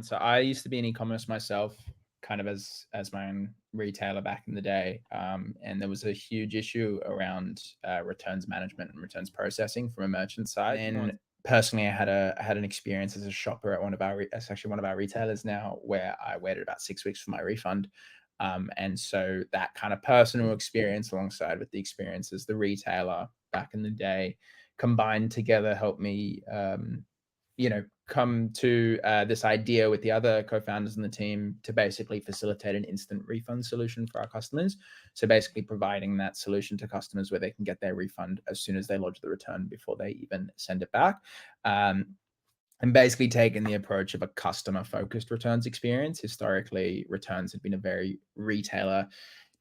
So I used to be in e-commerce myself, kind of as my own retailer back in the day, and there was a huge issue around returns management and returns processing from a merchant side. And personally, I had an experience as a shopper at it's actually one of our retailers now, where I waited about 6 weeks for my refund. And so that kind of personal experience, alongside with the experience as the retailer back in the day, combined together helped me come to this idea with the other co-founders in the team to basically facilitate an instant refund solution for our customers. So basically providing that solution to customers where they can get their refund as soon as they lodge the return before they even send it back. And basically taking the approach of a customer focused returns experience. Historically, returns had been a very retailer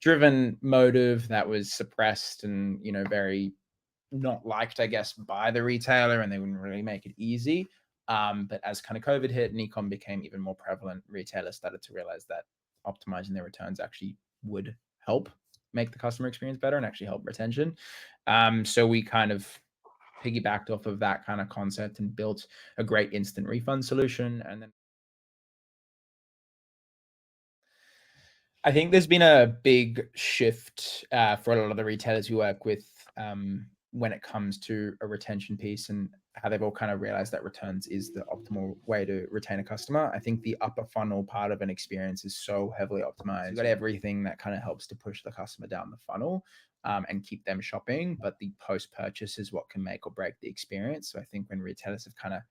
driven motive that was suppressed and, very not liked, I guess, by the retailer, and they wouldn't really make it easy. But as kind of COVID hit and ecom became even more prevalent, retailers started to realize that optimizing their returns actually would help make the customer experience better and actually help retention. So we kind of piggybacked off of that kind of concept and built a great instant refund solution. And then I think there's been a big shift for a lot of the retailers we work with when it comes to a retention piece, and how they've all kind of realized that returns is the optimal way to retain a customer. I think the upper funnel part of an experience is so heavily optimized. You've got everything that kind of helps to push the customer down the funnel and keep them shopping, but the post purchase is what can make or break the experience. So I think when retailers have kind of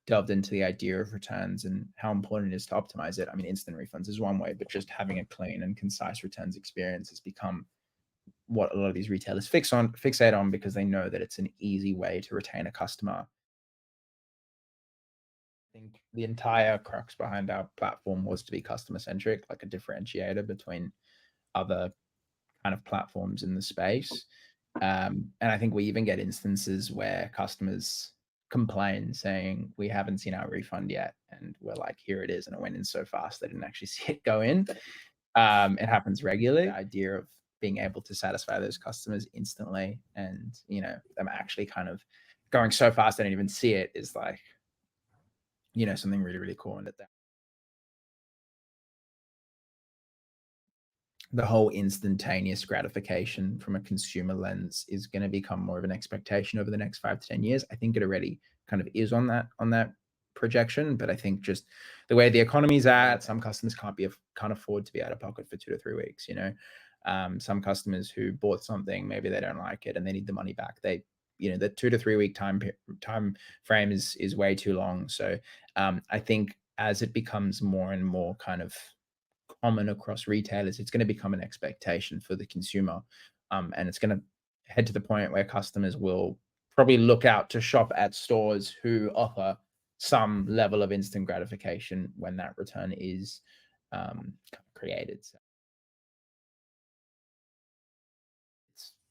delved into the idea of returns and how important it is to optimize it. I mean, instant refunds is one way, but just having a clean and concise returns experience has become what a lot of these retailers fixate on, because they know that it's an easy way to retain a customer. I think the entire crux behind our platform was to be customer centric, like a differentiator between other kind of platforms in the space. And I think we even get instances where customers complain saying, we haven't seen our refund yet. And we're like, here it is. And it went in so fast, they didn't actually see it go in. It happens regularly. The idea of being able to satisfy those customers instantly, and, them actually kind of going so fast they don't even see it, is like, something really, really cool. And that the whole instantaneous gratification from a consumer lens is going to become more of an expectation over the next 5 to 10 years. I think it already kind of is on that projection, but I think just the way the economy's at, some customers can't afford to be out of pocket for 2 to 3 weeks. Some customers who bought something, maybe they don't like it and they need the money back. The 2 to 3 week time frame is way too long. So I think as it becomes more and more kind of common across retailers, it's going to become an expectation for the consumer. And it's going to head to the point where customers will probably look out to shop at stores who offer some level of instant gratification when that return is created. So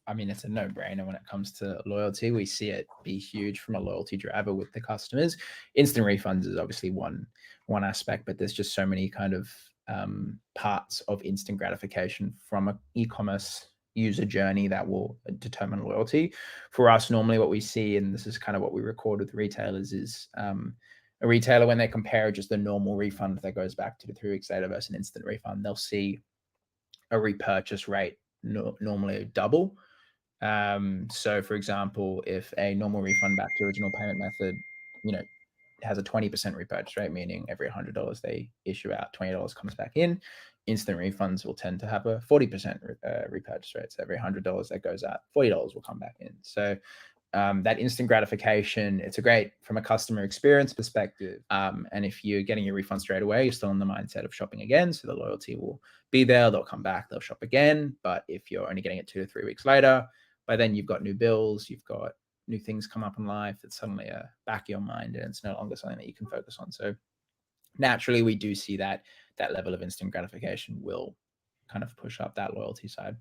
it's a no-brainer when it comes to loyalty. We see it be huge from a loyalty driver with the customers. Instant refunds is obviously one aspect, but there's just so many kind of parts of instant gratification from an e-commerce user journey that will determine loyalty. For us, normally what we see, and this is kind of what we record with retailers, is a retailer, when they compare just a normal refund that goes back 2 to 3 weeks later versus an instant refund, they'll see a repurchase rate normally double. So for example, if a normal refund back to original payment method, has a 20% repurchase rate, meaning every $100 they issue out, $20 comes back in. Instant refunds will tend to have a 40% repurchase rate. So every $100 that goes out, $40 will come back in. So that instant gratification, it's a great from a customer experience perspective. And if you're getting your refund straight away, you're still in the mindset of shopping again. So the loyalty will be there. They'll come back, they'll shop again. But if you're only getting it 2 to 3 weeks later, by then you've got new bills, you've got new things come up in life. It's suddenly back of your mind, and it's no longer something that you can focus on. So naturally, we do see that level of instant gratification will kind of push up that loyalty side.